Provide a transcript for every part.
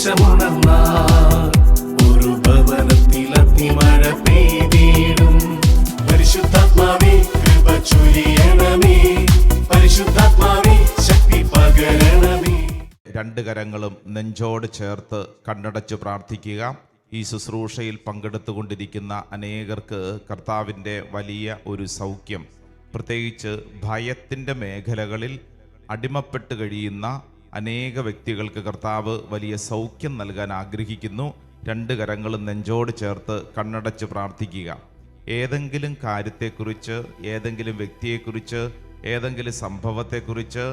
ആവേശമുണർന്നാൽ ഒരു ഭവനത്തിൽ അഗ്നിമഴ പെയ്തിടും. പരിശുദ്ധാത്മാവേ കൃപ ചൊരിയണമേ, പരിശുദ്ധാത്മാവേ ശക്തി പകരണമേ. രണ്ട് കരങ്ങളും നെഞ്ചോട് ചേർത്ത് കണ്ണടച്ച് പ്രാർത്ഥിക്കുക. ഈ ശുശ്രൂഷയിൽ പങ്കെടുത്തുകൊണ്ടിരിക്കുന്ന അനേകർക്ക് കർത്താവിൻ്റെ വലിയ ഒരു സൗഖ്യം, പ്രത്യേകിച്ച് ഭയത്തിൻ്റെ മേഖലകളിൽ അടിമപ്പെട്ട് കഴിയുന്ന അനേക വ്യക്തികൾക്ക് കർത്താവ് വലിയ സൗഖ്യം നൽകാൻ ആഗ്രഹിക്കുന്നു. രണ്ട് കരങ്ങളും നെഞ്ചോട് ചേർത്ത് കണ്ണടച്ച് പ്രാർത്ഥിക്കുക. ഏതെങ്കിലും കാര്യത്തെക്കുറിച്ച്, ഏതെങ്കിലും വ്യക്തിയെക്കുറിച്ച്, ഏതെങ്കിലും സംഭവത്തെക്കുറിച്ച്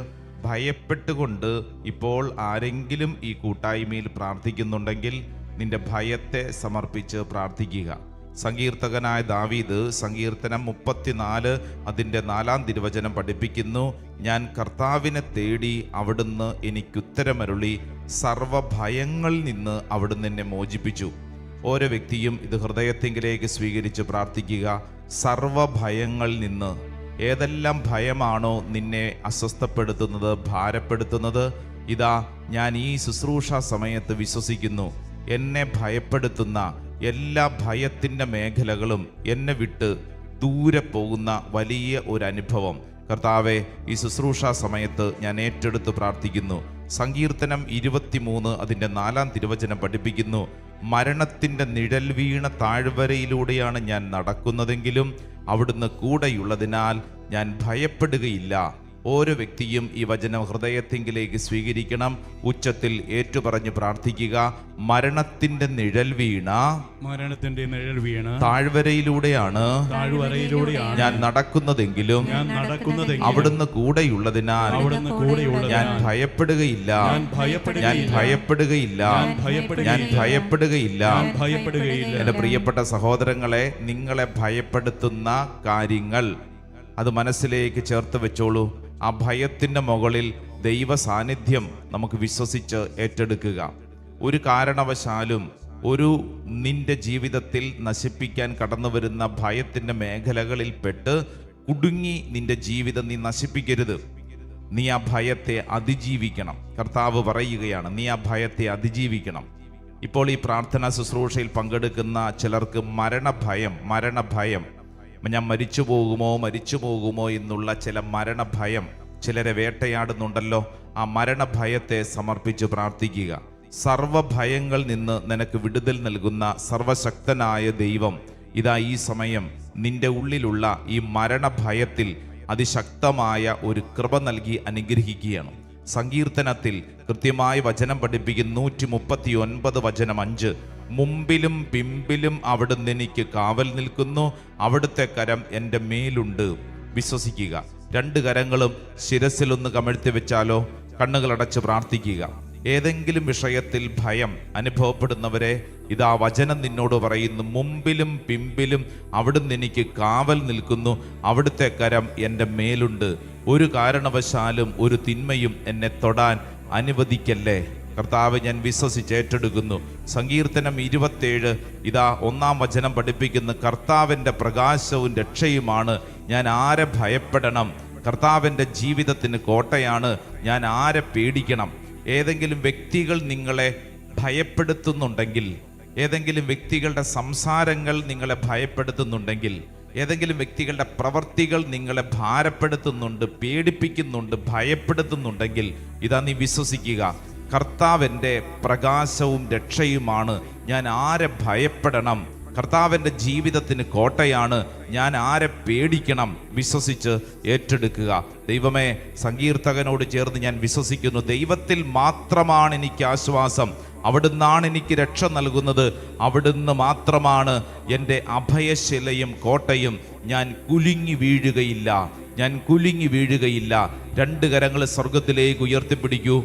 ഭയപ്പെട്ടുകൊണ്ട് ഇപ്പോൾ ആരെങ്കിലും ഈ കൂട്ടായ്മയിൽ പ്രാർത്ഥിക്കുന്നുണ്ടെങ്കിൽ നിന്റെ ഭയത്തെ സമർപ്പിച്ച് പ്രാർത്ഥിക്കുക. സങ്കീർത്തകനായ ദാവീദ് സങ്കീർത്തനം 34 അതിൻ്റെ 4-ാം തിരുവചനം പഠിപ്പിക്കുന്നു, ഞാൻ കർത്താവിനെ തേടി, അവിടുന്ന് എനിക്കുത്തരമരുളി, സർവഭയങ്ങളിൽ നിന്ന് അവിടുന്ന് എന്നെ മോചിപ്പിച്ചു. ഓരോ വ്യക്തിയും ഇത് ഹൃദയത്തിങ്കിലേക്ക് സ്വീകരിച്ച് പ്രാർത്ഥിക്കുക. സർവഭയങ്ങളിൽ നിന്ന്. ഏതെല്ലാം ഭയമാണോ നിന്നെ അസ്വസ്ഥപ്പെടുത്തുന്നത്, ഭാരപ്പെടുത്തുന്നത്, ഇതാ ഞാൻ ഈ ശുശ്രൂഷ സമയത്ത് വിശ്വസിക്കുന്നു, എന്നെ ഭയപ്പെടുത്തുന്ന എല്ലാ ഭയത്തിൻ്റെ മേഖലകളും എന്നെ വിട്ട് ദൂരെ പോകുന്ന വലിയ ഒരു അനുഭവം കർത്താവെ ഈ ശുശ്രൂഷ സമയത്ത് ഞാൻ ഏറ്റെടുത്ത് പ്രാർത്ഥിക്കുന്നു. സങ്കീർത്തനം 23 അതിൻ്റെ 4-ാം തിരുവചനം പഠിപ്പിക്കുന്നു, മരണത്തിൻ്റെ നിഴൽ വീണ താഴ്വരയിലൂടെയാണ് ഞാൻ നടക്കുന്നതെങ്കിലും അവിടുന്ന് കൂടെയുള്ളതിനാൽ ഞാൻ ഭയപ്പെടുകയില്ല. ഓരോ വ്യക്തിയും ഈ വചനം ഹൃദയത്തിങ്കിലേക്ക് സ്വീകരിക്കണം. ഉച്ചത്തിൽ ഏറ്റുപറഞ്ഞ് പ്രാർത്ഥിക്കുക. മരണത്തിന്റെ നിഴൽ വീണ താഴ്വരയിലൂടെയാണ് ഞാൻ നടക്കുന്നതെങ്കിലും അവിടുന്ന് കൂടെയുള്ളതിനാൽ ഞാൻ ഭയപ്പെടുകയില്ല, ഞാൻ ഭയപ്പെടുകയില്ല, ഞാൻ ഭയപ്പെടുകയില്ല. എൻ്റെ പ്രിയപ്പെട്ട സഹോദരങ്ങളെ, നിങ്ങളെ ഭയപ്പെടുത്തുന്ന കാര്യങ്ങൾ അത് മനസ്സിലേക്ക് ചേർത്ത് വെച്ചോളൂ. ആ ഭയത്തിൻ്റെ മുകളിൽ ദൈവ സാന്നിധ്യം നമുക്ക് വിശ്വസിച്ച് ഏറ്റെടുക്കുക. ഒരു കാരണവശാലും നിന്റെ ജീവിതത്തിൽ നശിപ്പിക്കാൻ കടന്നു വരുന്ന ഭയത്തിൻ്റെ മേഖലകളിൽ പെട്ട് കുടുങ്ങി നിന്റെ ജീവിതം നീ നശിപ്പിക്കരുത്. നീ ആ ഭയത്തെ അതിജീവിക്കണം. കർത്താവ് പറയുകയാണ്, നീ ആ ഭയത്തെ അതിജീവിക്കണം. ഇപ്പോൾ ഈ പ്രാർത്ഥനാ ശുശ്രൂഷയിൽ പങ്കെടുക്കുന്ന ചിലർക്ക് മരണഭയം, ഞാൻ മരിച്ചു പോകുമോ എന്നുള്ള ചില മരണഭയം ചിലരെ വേട്ടയാടുന്നുണ്ടല്ലോ. ആ മരണഭയത്തെ സമർപ്പിച്ച് പ്രാർത്ഥിക്കുക. സർവഭയങ്ങളിൽ നിന്ന് നിനക്ക് വിടുതൽ നൽകുന്ന സർവശക്തനായ ദൈവം ഇതാ ഈ സമയം നിന്റെ ഉള്ളിലുള്ള ഈ മരണഭയത്തിൽ അതിശക്തമായ ഒരു കൃപ നൽകി അനുഗ്രഹിക്കുകയാണ്. സങ്കീർത്തനത്തിൽ കൃത്യമായ വചനം പഠിപ്പിക്കുന്നു. 139 വചനം 5, മുമ്പിലും പിമ്പിലും അവിടുന്ന് എനിക്ക് കാവൽ നിൽക്കുന്നു, അവിടുത്തെ കരം എൻ്റെ മേലുണ്ട്. വിശ്വസിക്കുക. രണ്ട് കരങ്ങളും ശിരസിലൊന്ന് കമഴ്ത്തി വെച്ചാലോ. കണ്ണുകളടച്ച് പ്രാർത്ഥിക്കുക. ഏതെങ്കിലും വിഷയത്തിൽ ഭയം അനുഭവപ്പെടുന്നവരെ ഇതാ വചനം നിന്നോട് പറയുന്നു, മുമ്പിലും പിമ്പിലും അവിടുന്ന് എനിക്ക് കാവൽ നിൽക്കുന്നു, അവിടുത്തെ കരം എൻ്റെ മേലുണ്ട്. ഒരു കാരണവശാലും ഒരു തിന്മയും എന്നെ തൊടാൻ അനുവദിക്കല്ലേ. കർത്താവ്, ഞാൻ വിശ്വസിച്ച് ഏറ്റെടുക്കുന്നു. സങ്കീർത്തനം 27 ഇതാ 1-ാം വചനം പഠിപ്പിക്കുന്നു, കർത്താവിൻ്റെ പ്രകാശവും രക്ഷയുമാണ്, ഞാൻ ആരെ ഭയപ്പെടണം. കർത്താവിൻ്റെ ജീവിതത്തിന് കോട്ടയാണ്, ഞാൻ ആരെ പേടിക്കണം. ഏതെങ്കിലും വ്യക്തികൾ നിങ്ങളെ ഭയപ്പെടുത്തുന്നുണ്ടെങ്കിൽ, ഏതെങ്കിലും വ്യക്തികളുടെ സംസാരങ്ങൾ നിങ്ങളെ ഭയപ്പെടുത്തുന്നുണ്ടെങ്കിൽ, ഏതെങ്കിലും വ്യക്തികളുടെ പ്രവർത്തികൾ നിങ്ങളെ ഭാരപ്പെടുത്തുന്നുണ്ട്, പേടിപ്പിക്കുന്നുണ്ട്, ഭയപ്പെടുത്തുന്നുണ്ടെങ്കിൽ ഇതാ നീ വിശ്വസിക്കുക, കർത്താവിൻ്റെ പ്രകാശവും രക്ഷയുമാണ്, ഞാൻ ആരെ ഭയപ്പെടണം. കർത്താവിൻ്റെ ജീവിതത്തിന് കോട്ടയാണ്, ഞാൻ ആരെ പേടിക്കണം. വിശ്വസിച്ച് ഏറ്റെടുക്കുക. ദൈവമേ, സങ്കീർത്തകനോട് ചേർന്ന് ഞാൻ വിശ്വസിക്കുന്നു, ദൈവത്തിൽ മാത്രമാണ് എനിക്ക് ആശ്വാസം, അവിടുന്നാണ് എനിക്ക് രക്ഷ നൽകുന്നത്, അവിടുന്ന് മാത്രമാണ് എൻ്റെ അഭയശിലയും കോട്ടയും. ഞാൻ കുലുങ്ങി വീഴുകയില്ല, ഞാൻ കുലുങ്ങി വീഴുകയില്ല. രണ്ട് കരങ്ങൾ സ്വർഗത്തിലേക്ക് ഉയർത്തിപ്പിടിക്കൂ.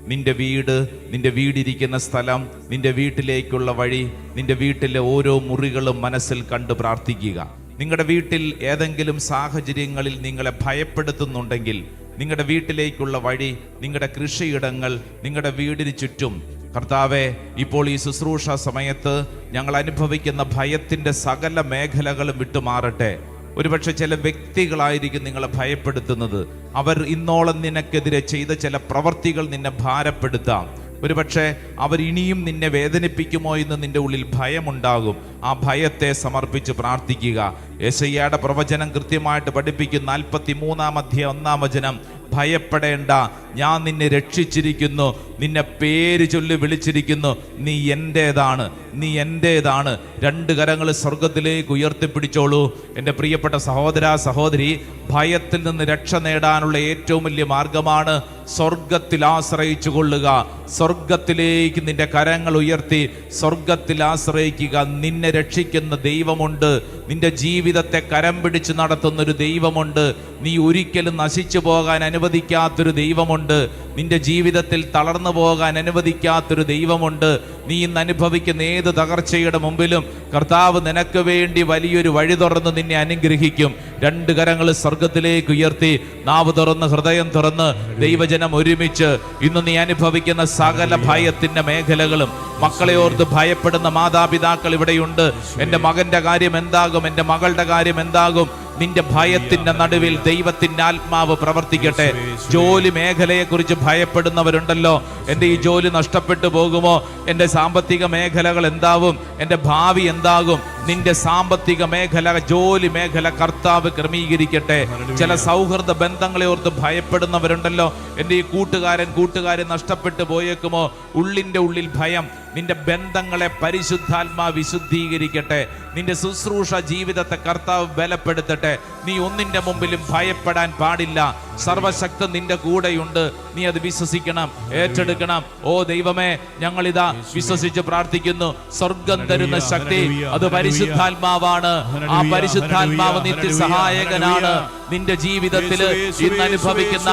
നിന്റെ വീട്, നിന്റെ വീടിരിക്കുന്ന സ്ഥലം, നിന്റെ വീട്ടിലേക്കുള്ള വഴി, നിന്റെ വീട്ടിലെ ഓരോ മുറികളും മനസ്സിൽ കണ്ട് പ്രാർത്ഥിക്കുക. നിങ്ങളുടെ വീട്ടിൽ ഏതെങ്കിലും സാഹചര്യങ്ങളിൽ നിങ്ങളെ ഭയപ്പെടുത്തുന്നുണ്ടെങ്കിൽ, നിങ്ങളുടെ വീട്ടിലേക്കുള്ള വഴി, നിങ്ങളുടെ കൃഷിയിടങ്ങൾ, നിങ്ങളുടെ വീടിന് ചുറ്റും, കർത്താവെ, ഇപ്പോൾ ഈ ശുശ്രൂഷ സമയത്ത് ഞങ്ങൾ അനുഭവിക്കുന്ന ഭയത്തിൻ്റെ സകല മേഖലകളും വിട്ടുമാറട്ടെ. ഒരുപക്ഷെ ചില വ്യക്തികളായിരിക്കും നിങ്ങളെ ഭയപ്പെടുത്തുന്നത്. അവർ ഇന്നോളം നിനക്കെതിരെ ചെയ്ത ചില പ്രവർത്തികൾ നിന്നെ ഭാരപ്പെടുത്താം. ഒരുപക്ഷെ അവരിനിയും നിന്നെ വേദനിപ്പിക്കുമോ എന്ന് നിന്റെ ഉള്ളിൽ ഭയമുണ്ടാകും. ആ ഭയത്തെ സമർപ്പിച്ച് പ്രാർത്ഥിക്കുക. യെശയ്യായുടെ പ്രവചനം കൃത്യമായിട്ട് പഠിപ്പിക്കും. 43-ാം അധ്യായം 1-ാം വചനം, ഭയപ്പെടേണ്ട, ഞാൻ നിന്നെ രക്ഷിച്ചിരിക്കുന്നു, നിന്നെ പേര് ചൊല്ലി വിളിച്ചിരിക്കുന്നു, നീ എൻ്റേതാണ്, നീ എൻ്റേതാണ്. 2 കരങ്ങൾ സ്വർഗത്തിലേക്ക് ഉയർത്തിപ്പിടിച്ചോളൂ. എൻ്റെ പ്രിയപ്പെട്ട സഹോദര സഹോദരി, ഭയത്തിൽ നിന്ന് രക്ഷ നേടാനുള്ള ഏറ്റവും വലിയ മാർഗമാണ് സ്വർഗത്തിൽ ആശ്രയിച്ചു കൊള്ളുക. സ്വർഗത്തിലേക്ക് നിന്റെ കരങ്ങൾ ഉയർത്തി സ്വർഗത്തിൽ ആശ്രയിക്കുക. നിന്നെ രക്ഷിക്കുന്ന ദൈവമുണ്ട്. നിന്റെ ജീവിതത്തെ കരം പിടിച്ച് നടത്തുന്നൊരു ദൈവമുണ്ട്. നീ ഒരിക്കലും നശിച്ചു പോകാൻ അനുവദിക്കാത്തൊരു ദൈവമുണ്ട്. നിന്റെ ജീവിതത്തിൽ തളർന്നു പോകാൻ അനുവദിക്കാത്തൊരു ദൈവമുണ്ട്. നീ ഇന്ന് അനുഭവിക്കുന്ന ഏത് തകർച്ചയുടെ മുമ്പിലും കർത്താവ് നിനക്ക് വേണ്ടി വലിയൊരു വഴി തുറന്ന് നിന്നെ അനുഗ്രഹിക്കും. 2 കരങ്ങൾ സ്വർഗത്തിലേക്ക് ഉയർത്തി, നാവ് തുറന്ന് ഹൃദയം തുറന്ന് ദൈവജനം ഒരുമിച്ച് ഇന്ന് നീ അനുഭവിക്കുന്ന സകല ഭയത്തിന്റെ മേഖലകളും, മക്കളെ ഓർത്ത് ഭയപ്പെടുന്ന മാതാപിതാക്കൾ ഇവിടെയുണ്ട്. എൻ്റെ മകന്റെ കാര്യം എന്താകും, എൻ്റെ മകളുടെ കാര്യം എന്താകും? നിന്റെ ഭയത്തിന്റെ നടുവിൽ ദൈവത്തിന്റെ ആത്മാവ് പ്രവർത്തിക്കട്ടെ. ജോലി മേഖലയെക്കുറിച്ച് ഭയപ്പെടുന്നവരുണ്ടല്ലോ. എൻ്റെ ഈ ജോലി നഷ്ടപ്പെട്ടു പോകുമോ? എൻ്റെ സാമ്പത്തിക മേഖലകൾ എന്താവും? എൻ്റെ ഭാവി എന്താകും? നിന്റെ സാമ്പത്തിക മേഖല, ജോലി മേഖല കർത്താവ് ക്രമീകരിക്കട്ടെ. ചില സൗഹൃദ ബന്ധങ്ങളെ ഓർത്ത് ഭയപ്പെടുന്നവരുണ്ടല്ലോ. എൻ്റെ ഈ കൂട്ടുകാരൻ നഷ്ടപ്പെട്ടു പോയേക്കുമോ? ഉള്ളിൻ്റെ ഉള്ളിൽ ഭയം. നിന്റെ ബന്ധങ്ങളെ പരിശുദ്ധാത്മാ വിശുദ്ധീകരിക്കട്ടെ. നിന്റെ ശുശ്രൂഷ ജീവിതത്തെ കർത്താവ് ബലപ്പെടുത്തട്ടെ. നീ ഒന്നിന്റെ മുമ്പിലും ഭയപ്പെടാൻ പാടില്ല. സർവശക്തൻ നിന്റെ കൂടെയുണ്ട്. നീ അത് വിശ്വസിക്കണം, ഏറ്റെടുക്കണം. ഓ ദൈവമേ, ഞങ്ങളിതാ വിശ്വസിച്ച് പ്രാർത്ഥിക്കുന്നു. സ്വർഗം തരുന്ന ശക്തി അത് പരിശുദ്ധാത്മാവാണ്. ആ പരിശുദ്ധാത്മാവ് നിത്യസഹായകനാണ്. നിന്റെ ജീവിതത്തിൽ ഇന്ന് അനുഭവിക്കുന്ന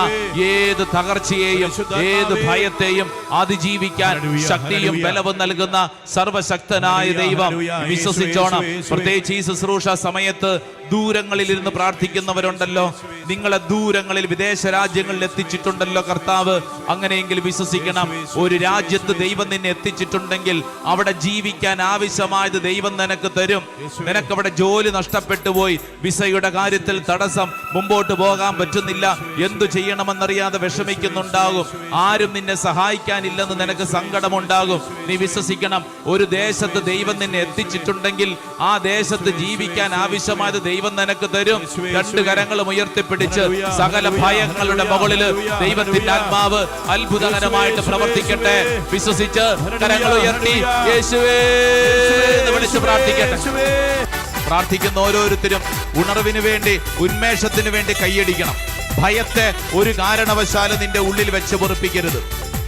ഏത് തകർച്ചയെയും ഏത് ഭയത്തെയും അതിജീവിക്കാൻ ശക്തിയും ബലവും നൽകുന്ന സർവശക്തനായ ദൈവം വിശ്വസിച്ചോണം. പ്രത്യേകിച്ച് ഈ ശുശ്രൂഷ സമയത്ത് ദൂരങ്ങളിൽ ഇരുന്ന് പ്രാർത്ഥിക്കുന്നവരുണ്ടല്ലോ. നിങ്ങളെ ദൂരങ്ങളിൽ വിദേശ രാജ്യങ്ങളിൽ എത്തിച്ചിട്ടുണ്ടല്ലോ കർത്താവ്. അങ്ങനെയെങ്കിൽ വിശ്വസിക്കണം, ഒരു രാജ്യത്ത് ദൈവം നിന്നെ എത്തിച്ചിട്ടുണ്ടെങ്കിൽ അവിടെ ജീവിക്കാൻ ആവശ്യമായത് ദൈവം നിനക്ക് തരും. നിനക്കവിടെ ജോലി നഷ്ടപ്പെട്ടു പോയി, വിസയുടെ കാര്യത്തിൽ തടസ്സം, മുമ്പോട്ട് പോകാൻ പറ്റുന്നില്ല, എന്തു ചെയ്യണമെന്നറിയാതെ വിഷമിക്കുന്നുണ്ടാകും. ആരും നിന്നെ സഹായിക്കാനില്ലെന്ന് നിനക്ക് സങ്കടമുണ്ടാകും. നീ വിശ്വസിക്കണം, ഒരു ദേശത്ത് ദൈവം നിന്നെ എത്തിച്ചിട്ടുണ്ടെങ്കിൽ ആ ദേശത്ത് ജീവിക്കാൻ ആവശ്യമായത് ദൈവം നിനക്ക് തരും. 2 കരങ്ങളും ഉയർത്തിപ്പിടിച്ച് സകല ഭയങ്ങളുടെ മുകളില് ദൈവത്തിന്റെ ആത്മാവ് അത്ഭുതകരമായിട്ട് പ്രവർത്തിക്കട്ടെ. വിശ്വസിച്ച് കരങ്ങൾ ഉയർത്തി യേശുവേ എന്ന് വിളിച്ച് പ്രാർത്ഥിക്കട്ടെ. പ്രാർത്ഥിക്കുന്ന ഓരോരുത്തരും ഉണർവിന് വേണ്ടി, ഉന്മേഷത്തിന് വേണ്ടി കൈയടിക്കണം. ഭയത്തെ ഒരു കാരണവശാലും നിന്റെ ഉള്ളിൽ വെച്ച് പൊറുപ്പിക്കരുത്.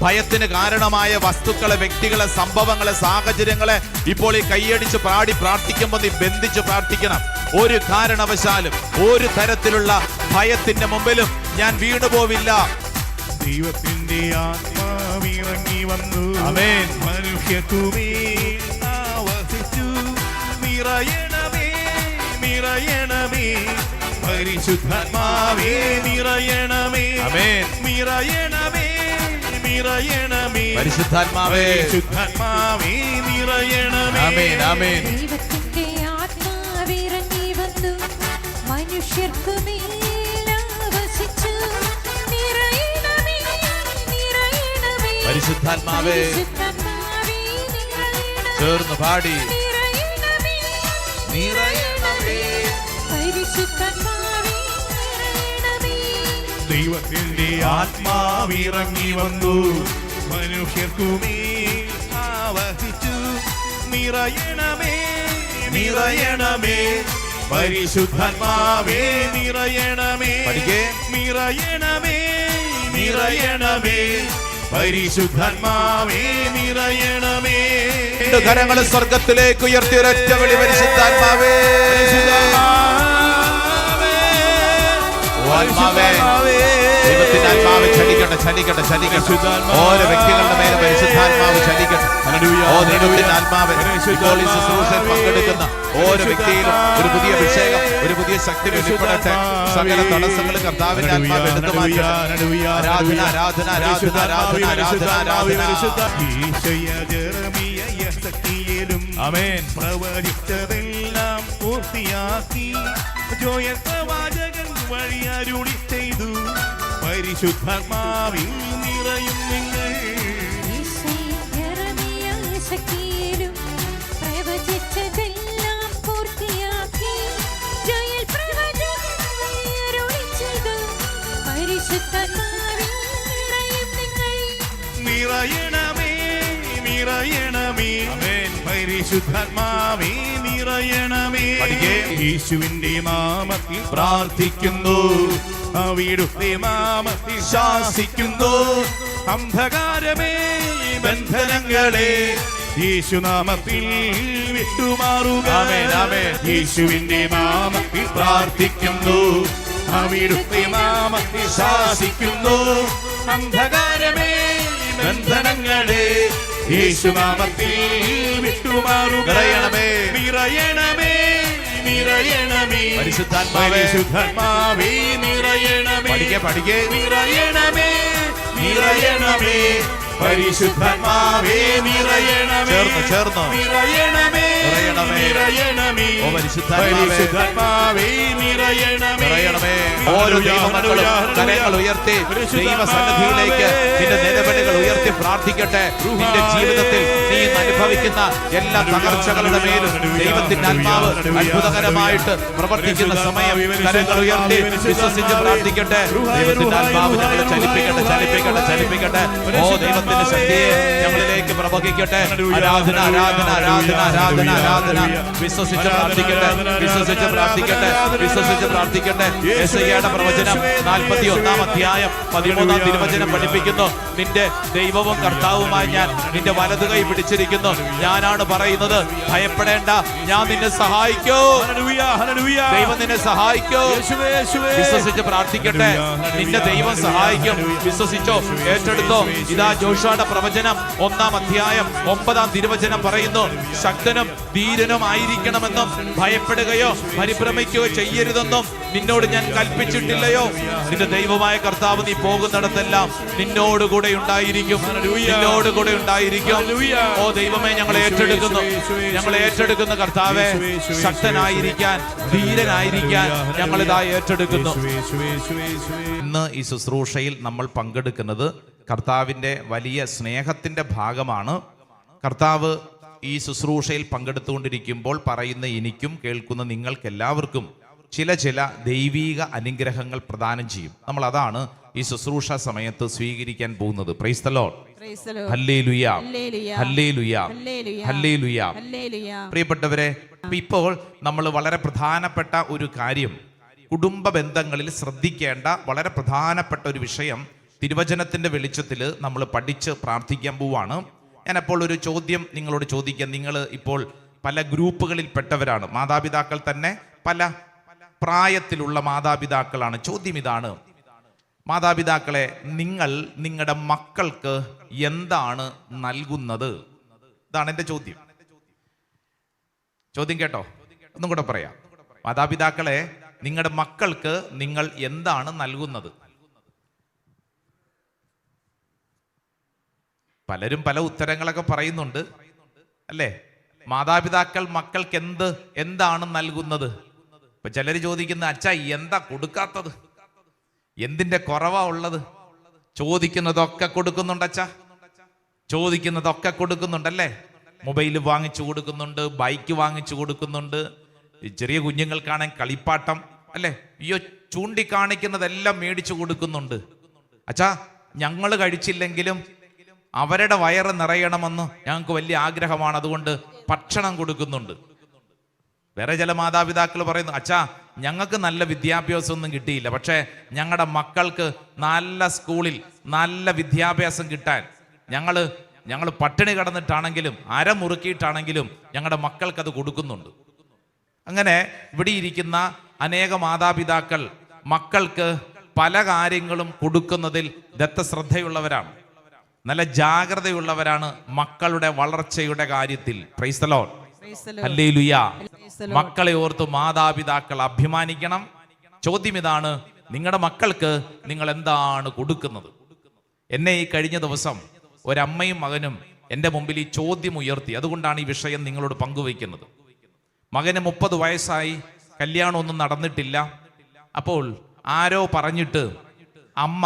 ഭയത്തിന് കാരണമായ വസ്തുക്കളെ, വ്യക്തികളെ, സംഭവങ്ങളെ, സാഹചര്യങ്ങളെ ഇപ്പോൾ ഈ കൈയടിച്ച് പാടി പ്രാർത്ഥിക്കുമ്പോൾ നീ ബന്ധിച്ച് പ്രാർത്ഥിക്കണം. ഒരു കാരണവശാലും ഒരു തരത്തിലുള്ള ഭയത്തിന്റെ മുമ്പിലും ഞാൻ വീണുപോവില്ല. ദൈവത്തിന്റെ ആത്മാവിറങ്ങി വന്നു. ആമേൻ. മനുഷ്യകുമേൽ ആവസിച്ചു. നിറയണമേ, നിറയണമേ, പരിശുദ്ധാത്മാവേ നിറയണമേ. ആമേൻ. നിറയണമേ, നിറയണമേ, പരിശുദ്ധാത്മാവേ, പരിശുദ്ധാത്മാവേ നിറയണമേ. ആമേൻ, ആമേൻ. ദൈവത്തിന്റെ ആത്മാവിറങ്ങി വന്നു, മനുഷ്യർക്കുമേൽ ആവസിച്ചു. നിറയണമേ, നിറയണമേ, പരിശുദ്ധാത്മാവേ, പരിശുദ്ധാത്മാവേ നിറയണമേ. ചേർന്ന് പാടി. നിറയണമേ, നിറയണമേ, പരിശുദ്ധാത്മാവേ നിറയണമേ. ദൈവത്തിന്റെ ആത്മാവിറങ്ങി വന്നു, മനുഷ്യർക്കുമേൽ ആവസിച്ചു. നിറയണമേ, നിറയണമേ, പരിശുദ്ധാത്മാവേ നിറയണമേ. പഠിക്കേ. നിറയണമേ, നിറയണമേ, പരിശുദ്ധാത്മാവേ നിറയണമേ. 2 കരങ്ങൾ സ്വർഗത്തിലേക്ക് ഉയർത്തി ഒരൊറ്റ വിളി, പരിശുദ്ധാത്മാവേ, ആത്മാവേ, ദൈവത്തിന്റെ ആത്മാവ് ചലിക്കട്ടെ, ചലിക്കട്ടെ, ചലിക്കട്ടെ. ഓരോ വ്യക്തികളുടെ മേലെ പരിശുദ്ധാത്മാവ് ചലിക്കട്ടെ. ഓ ദൈവത്തിന്റെ ആത്മാവ് ഇപ്പോൾ ഈ ശുശ്രൂഷയിൽ പങ്കെടുക്കുന്ന ഓരോ വ്യക്തിയിലും ഒരു പുതിയ അഭിഷേകം, ഒരു പുതിയ ശക്തി വെളിപ്പെടട്ടെ. സകല തടസ്സങ്ങൾ കർത്താവിന്റെ ആത്മാവ് എടുത്തു മാറ്റട്ടെ. ആരാധന, ആരാധന, ആരാധന, ആരാധന, ആരാധന, ആരാധന. ആമേൻ. പ്രവചിച്ചതെല്ലാം പൂർത്തിയാക്കി ജോയൽ പ്രവാചകൻ വഴി അരുളി ചെയ്തു. പരിശുദ്ധാത്മാവിൽ നിറയും നിങ്ങൾ. നിറയണമേ നിറയണമേ പരിശുദ്ധാത്മാവേ നിറയണമേ യേശുവിന്റെ നാമത്തിൽ പ്രാർത്ഥിക്കുന്നു അവിടുത്തെ നാമത്തിൽ ശാസിക്കുന്നു അന്ധകാരമേ ബന്ധനങ്ങളെ യേശുനാമത്തിൽ വിട്ടുമാറുക യേശുവിന്റെ നാമത്തിൽ പ്രാർത്ഥിക്കുന്നു അവിടുത്തെ നാമത്തിൽ ശാസിക്കുന്നു അന്ധകാരമേ ബന്ധനങ്ങളെ യേശുനാമത്തിൽ വിട്ടുമാറുക നിറയണമേ നിറയണമേ പരിശുദ്ധാത്മാവേ നിറയണമേ നിറയണമേ നിറയണമേ പരിശുദ്ധാത്മാവേ നിറയണമേ ചേർന്ന് നിറയണമേ നിറയണമേ പരിശുദ്ധാത്മാവേ നിറയണമേ ഓരോ ദൈവമക്കളും കരങ്ങൾ ഉയർത്തി ദൈവസന്നിധിയിലേക്ക് നിന്റെ നിലവിളികൾ ഉയർത്തി പ്രാർത്ഥിക്കട്ടെ. നിന്റെ ജീവിതത്തിൽ നീ അനുഭവിക്കുന്ന എല്ലാ തകർച്ചകളുടെ മേലും ദൈവത്തിന്റെ ആത്മാവ് അത്ഭുതകരമായിട്ട് പ്രവർത്തിക്കുന്ന സമയം കരങ്ങൾ ഉയർത്തി വിശ്വസിച്ച് പ്രാർത്ഥിക്കട്ടെ. ദൈവത്തിന്റെ ആത്മാവ് ഞങ്ങളെ ചലിപ്പിക്കട്ടെ. ഓ ദൈവത്തിന്റെ ശക്തിയെ ഞങ്ങളിലേക്ക് പ്രവഹിക്കട്ടെ. ആരാധന ആരാധന ആരാധന ആരാധന ആരാധന വിശ്വസിച്ച് പ്രാർത്ഥിക്കട്ടെ. യെശയ്യായുടെ പ്രവചനം 41-ാം അധ്യായം 13-ാം തിരുവചനം പഠിപ്പിക്കുന്നു. നിന്റെ ദൈവവും കർത്താവുമായി ഞാൻ നിന്റെ വലതു കൈ പിടിച്ചിരിക്കുന്നു. ഞാനാണ് പറയുന്നത്, ഭയപ്പെടേണ്ട, ഞാൻ നിന്നെ സഹായിക്കൂ. ദൈവം നിന്നെ സഹായിക്കൂ. വിശ്വസിച്ച് പ്രാർത്ഥിക്കട്ടെ. നിന്റെ ദൈവം സഹായിക്കും. വിശ്വസിച്ചോ, ഏറ്റെടുത്തോ. ഇതാ ജോഷുവയുടെ പ്രവചനം 1-ാം അധ്യായം 9-ാം തിരുവചനം പറയുന്നു, ശക്തനും ധീരനും ആയിരിക്കണമെന്നും ഭയപ്പെടുകയോ പരിഭ്രമിക്കുകയോ ചെയ്യരുതെന്നും നിന്നോട് ഞാൻ കൽപ്പിച്ചിട്ടില്ലയോ? നിന്റെ ദൈവമായ കർത്താവ് നീ പോകുന്നിടത്തെല്ലാം നിന്നോടുകൂടെ ഉണ്ടായിരിക്കും. ഓ ദൈവമേ, ഞങ്ങളെ ഏറ്റെടുക്കുന്നു കർത്താവേ. ശക്തനായിരിക്കാൻ, ധീരനായിരിക്കാൻ ഞങ്ങളിതാ ഏറ്റെടുക്കുന്നു. ഇന്ന് ഈ ശുശ്രൂഷയിൽ നമ്മൾ പങ്കെടുക്കുന്നത് കർത്താവിൻ്റെ വലിയ സ്നേഹത്തിൻ്റെ ഭാഗമാണ്. കർത്താവ് ഈ ശുശ്രൂഷയിൽ പങ്കെടുത്തുകൊണ്ടിരിക്കുമ്പോൾ പറയുന്ന എനിക്കും കേൾക്കുന്ന നിങ്ങൾക്കെല്ലാവർക്കും ചില ദൈവീക അനുഗ്രഹങ്ങൾ പ്രദാനം ചെയ്യും. നമ്മൾ അതാണ് ഈ ശുശ്രൂഷ സമയത്ത് സ്വീകരിക്കാൻ പോകുന്നത്. Praise the Lord. Hallelujah, hallelujah, hallelujah. പ്രിയപ്പെട്ടവരെ, ഇപ്പോൾ നമ്മൾ വളരെ പ്രധാനപ്പെട്ട ഒരു കാര്യം, കുടുംബ ബന്ധങ്ങളിൽ ശ്രദ്ധിക്കേണ്ട വളരെ പ്രധാനപ്പെട്ട ഒരു വിഷയം തിരുവചനത്തിന്റെ വെളിച്ചത്തിൽ നമ്മൾ പഠിച്ച് പ്രാർത്ഥിക്കാൻ പോവാണ്. ഞാനപ്പോൾ ഒരു ചോദ്യം നിങ്ങളോട് ചോദിക്കാം. നിങ്ങൾ ഇപ്പോൾ പല ഗ്രൂപ്പുകളിൽ പെട്ടവരാണ്, മാതാപിതാക്കൾ തന്നെ പല പ്രായത്തിലുള്ള മാതാപിതാക്കളാണ്. ചോദ്യം ഇതാണ്, മാതാപിതാക്കളെ, നിങ്ങൾ നിങ്ങളുടെ മക്കൾക്ക് എന്താണ് നൽകുന്നത്? ഇതാണ് എൻ്റെ ചോദ്യം. ചോദ്യം കേട്ടോ? ഒന്നും കൂടെ പറയാം. മാതാപിതാക്കളെ, നിങ്ങളുടെ മക്കൾക്ക് നിങ്ങൾ എന്താണ് നൽകുന്നത്? പലരും പല ഉത്തരങ്ങളൊക്കെ പറയുന്നുണ്ട് അല്ലേ? മാതാപിതാക്കൾ മക്കൾക്ക് എന്താണ് നൽകുന്നത്? ഇപ്പൊ ചിലർ ചോദിക്കുന്ന, അച്ഛാ എന്താ കൊടുക്കാത്തത്? എന്തിന്റെ കുറവാ ഉള്ളത്? ചോദിക്കുന്നതൊക്കെ കൊടുക്കുന്നുണ്ട് അച്ഛാ, ചോദിക്കുന്നതൊക്കെ കൊടുക്കുന്നുണ്ടല്ലേ? മൊബൈൽ വാങ്ങിച്ചു കൊടുക്കുന്നുണ്ട്, ബൈക്ക് വാങ്ങിച്ചു കൊടുക്കുന്നുണ്ട്, ചെറിയ കുഞ്ഞുങ്ങൾക്കാണെങ്കിൽ കളിപ്പാട്ടം അല്ലേ? അയ്യോ, ചൂണ്ടിക്കാണിക്കുന്നതെല്ലാം മേടിച്ചു കൊടുക്കുന്നുണ്ട്. അച്ഛാ, ഞങ്ങൾ കഴിച്ചില്ലെങ്കിലും അവരുടെ വയറ് നിറയണമെന്ന് ഞങ്ങൾക്ക് വലിയ ആഗ്രഹമാണ്, അതുകൊണ്ട് ഭക്ഷണം കൊടുക്കുന്നുണ്ട്. വേറെ ചില മാതാപിതാക്കൾ പറയുന്നു, അച്ഛാ ഞങ്ങൾക്ക് നല്ല വിദ്യാഭ്യാസമൊന്നും കിട്ടിയില്ല, പക്ഷേ ഞങ്ങളുടെ മക്കൾക്ക് നല്ല സ്കൂളിൽ നല്ല വിദ്യാഭ്യാസം കിട്ടാൻ ഞങ്ങൾ പട്ടിണി കിടന്നിട്ടാണെങ്കിലും അരമുറുക്കിയിട്ടാണെങ്കിലും ഞങ്ങളുടെ മക്കൾക്ക് അത് കൊടുക്കുന്നുണ്ട്. അങ്ങനെ ഇവിടെ ഇരിക്കുന്ന അനേക മാതാപിതാക്കൾ മക്കൾക്ക് പല കാര്യങ്ങളും കൊടുക്കുന്നതിൽ ദത്തശ്രദ്ധയുള്ളവരാണ്, നല്ല ജാഗ്രതയുള്ളവരാണ് മക്കളുടെ വളർച്ചയുടെ കാര്യത്തിൽ. Praise the Lord, hallelujah. മക്കളെ ഓർത്ത് മാതാപിതാക്കൾ അഭിമാനിക്കണം. ചോദ്യം ഇതാണ്, നിങ്ങളുടെ മക്കൾക്ക് നിങ്ങൾ എന്താണ് കൊടുക്കുന്നത്? എന്നെ ഈ കഴിഞ്ഞ ദിവസം ഒരമ്മയും മകനും എൻ്റെ മുമ്പിൽ ഈ ചോദ്യം ഉയർത്തി. അതുകൊണ്ടാണ് ഈ വിഷയം നിങ്ങളോട് പങ്കുവയ്ക്കുന്നത്. മകന് 30 വയസ്സായി, കല്യാണമൊന്നും നടന്നിട്ടില്ല. അപ്പോൾ ആരോ പറഞ്ഞിട്ട് അമ്മ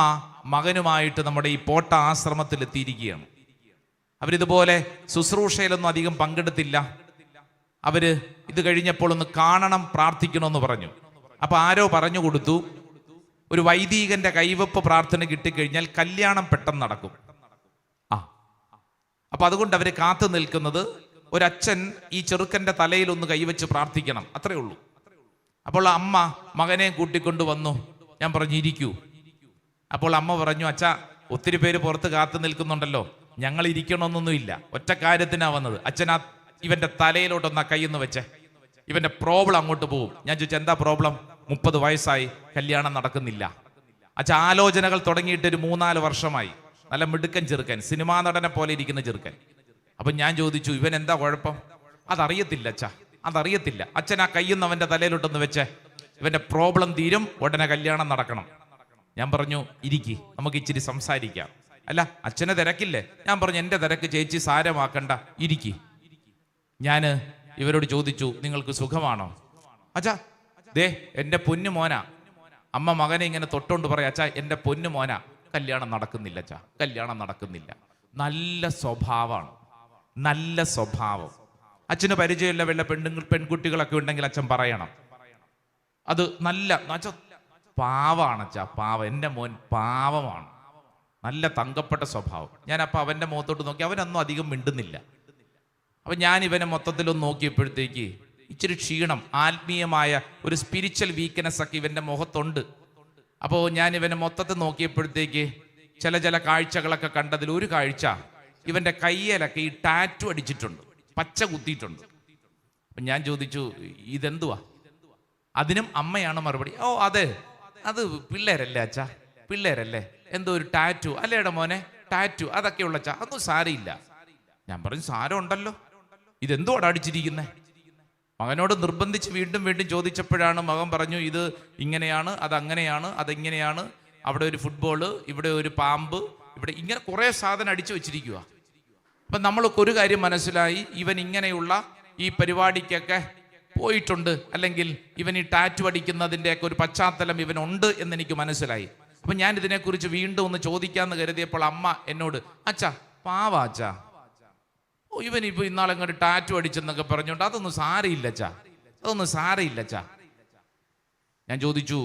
മകനുമായിട്ട് നമ്മുടെ ഈ പോട്ട ആശ്രമത്തിൽ എത്തിയിരിക്കുകയാണ്. അവരിതുപോലെ ശുശ്രൂഷയിലൊന്നും അധികം പങ്കെടുത്തില്ല. അവര് ഇത് കഴിഞ്ഞപ്പോൾ ഒന്ന് കാണണം, പ്രാർത്ഥിക്കണമെന്ന് പറഞ്ഞു. അപ്പൊ ആരോ പറഞ്ഞു കൊടുത്തു, ഒരു വൈദികന്റെ കൈവപ്പ് പ്രാർത്ഥന കിട്ടിക്കഴിഞ്ഞാൽ കല്യാണം പെട്ടെന്ന് നടക്കും. അപ്പൊ അതുകൊണ്ട് അവർ കാത്തു നിൽക്കുന്നത് ഒരച്ഛൻ ഈ ചെറുക്കൻ്റെ തലയിൽ ഒന്ന് കൈവച്ച് പ്രാർത്ഥിക്കണം, അത്രേ ഉള്ളൂ. അപ്പോൾ അമ്മ മകനെ കൂട്ടിക്കൊണ്ട് വന്നു. ഞാൻ പറഞ്ഞു ഇരിക്കൂ. അപ്പോൾ അമ്മ പറഞ്ഞു, അച്ഛാ ഒത്തിരി പേര് പുറത്ത് കാത്തു നിൽക്കുന്നുണ്ടല്ലോ, ഞങ്ങൾ ഇരിക്കണമെന്നൊന്നുമില്ല, ഒറ്റ കാര്യത്തിനാ വന്നത്. അച്ഛനാ ഇവന്റെ തലയിലോട്ടൊന്നാ കൈയൊന്ന് വെച്ചേ, ഇവന്റെ പ്രോബ്ലം അങ്ങോട്ട് പോകും. ഞാൻ ചോദിച്ചു എന്താ പ്രോബ്ലം? 30 വയസ്സായി, കല്യാണം നടക്കുന്നില്ല. അച്ഛാ ആലോചനകൾ തുടങ്ങിയിട്ട് ഒരു 3-4 വർഷമായി. നല്ല മിടുക്കൻ ചെറുക്കൻ, സിനിമാ നടനെ പോലെ ഇരിക്കുന്ന ചെറുക്കൻ. അപ്പൊ ഞാൻ ചോദിച്ചു ഇവൻ എന്താ കുഴപ്പം? അതറിയത്തില്ല അച്ഛാ, അതറിയത്തില്ല. അച്ഛൻ ആ കയ്യൊന്ന് അവന്റെ തലയിലോട്ടൊന്ന് വെച്ചേ, ഇവന്റെ പ്രോബ്ലം തീരും, ഉടനെ കല്യാണം നടക്കണം. ഞാൻ പറഞ്ഞു ഇരിക്കി, നമുക്ക് ഇച്ചിരി സംസാരിക്കാം. അല്ല അച്ഛനെ തിരക്കില്ലേ? ഞാൻ പറഞ്ഞു എൻ്റെ തിരക്ക് ചേച്ചി സാരമാക്കണ്ട, ഇരിക്കി. ഞാൻ ഇവരോട് ചോദിച്ചു നിങ്ങൾക്ക് സുഖമാണോ? അച്ഛാ ദേ എൻ്റെ പൊന്നു മോനാ. അമ്മ മകനെ ഇങ്ങനെ തൊട്ടോണ്ട് പറയാം, അച്ഛാ എൻ്റെ പൊന്നു മോനാ, കല്യാണം നടക്കുന്നില്ല അച്ഛാ, കല്യാണം നടക്കുന്നില്ല. നല്ല സ്വഭാവമാണ്, നല്ല സ്വഭാവം. അച്ഛന് പരിചയമില്ല വല്ല പെൺകുട്ടികളൊക്കെ ഉണ്ടെങ്കിൽ അച്ഛൻ പറയണം. അത് നല്ല പാവാണ് അച്ഛാ, പാവം. എൻ്റെ മോൻ പാവമാണ്, നല്ല തങ്കപ്പെട്ട സ്വഭാവം. ഞാൻ അപ്പം അവൻ്റെ മുഖത്തോട്ട് നോക്കി, അവനൊന്നും അധികം മിണ്ടുന്നില്ല. അപ്പം ഞാൻ ഇവനെ മൊത്തത്തിലൊന്ന് നോക്കിയപ്പോഴത്തേക്ക് ഇച്ചിരി ക്ഷീണം, ആത്മീയമായ ഒരു സ്പിരിച്വൽ വീക്ക്നെസ് ഒക്കെ ഇവൻ്റെ മുഖത്തുണ്ട്. അപ്പോൾ ഞാൻ ഇവനെ മൊത്തത്തിൽ നോക്കിയപ്പോഴത്തേക്ക് ചില കാഴ്ചകളൊക്കെ കണ്ടതിൽ ഒരു കാഴ്ച, ഇവൻ്റെ കയ്യിലൊക്കെ ഈ ടാറ്റു അടിച്ചിട്ടുണ്ട്, പച്ച കുത്തിയിട്ടുണ്ട്. അപ്പം ഞാൻ ചോദിച്ചു ഇതെന്തുവാ? അതിനും അമ്മയാണ് മറുപടി, ഓ അതെ അത് പിള്ളേരല്ലേ അച്ഛാ, പിള്ളേരല്ലേ, എന്തോ ഒരു ടാറ്റു അല്ലേടാ മോനെ, ടാറ്റു അതൊക്കെ ഉള്ള അച്ഛാ, അതൊന്നും സാരമില്ല. ഞാൻ പറഞ്ഞു സാരം ഉണ്ടല്ലോ, ഇതെന്തോടാ അടിച്ചിരിക്കുന്നേ? മകനോട് നിർബന്ധിച്ച് വീണ്ടും ചോദിച്ചപ്പോഴാണ് മകൻ പറഞ്ഞു ഇത് ഇങ്ങനെയാണ്, അതങ്ങനെയാണ്, അതിങ്ങനെയാണ്, അവിടെ ഒരു ഫുട്ബോള്, ഇവിടെ ഒരു പാമ്പ്, ഇവിടെ ഇങ്ങനെ കുറേ സാധനം അടിച്ചു വെച്ചിരിക്കുക. അപ്പം നമ്മൾക്ക് ഒരു കാര്യം മനസ്സിലായി, ഇവൻ ഇങ്ങനെയുള്ള ഈ പരിപാടിക്കൊക്കെ പോയിട്ടുണ്ട്, അല്ലെങ്കിൽ ഇവൻ ഈ ടാറ്റു അടിക്കുന്നതിൻ്റെയൊക്കെ ഒരു പശ്ചാത്തലം ഇവനുണ്ട് എന്നെനിക്ക് മനസ്സിലായി. അപ്പം ഞാൻ ഇതിനെക്കുറിച്ച് വീണ്ടും ഒന്ന് ചോദിക്കാമെന്ന് കരുതിയപ്പോൾ അമ്മ എന്നോട് അച്ഛാ പാവാ അച്ഛാ, ഓ ഇവനിപ്പോൾ ഇന്നാളെങ്ങോട്ട് ടാറ്റു അടിച്ചെന്നൊക്കെ പറഞ്ഞോണ്ട് അതൊന്നും സാരയില്ല അച്ഛാ, അതൊന്നും സാരയില്ല അച്ഛാ. ഞാൻ ചോദിച്ചു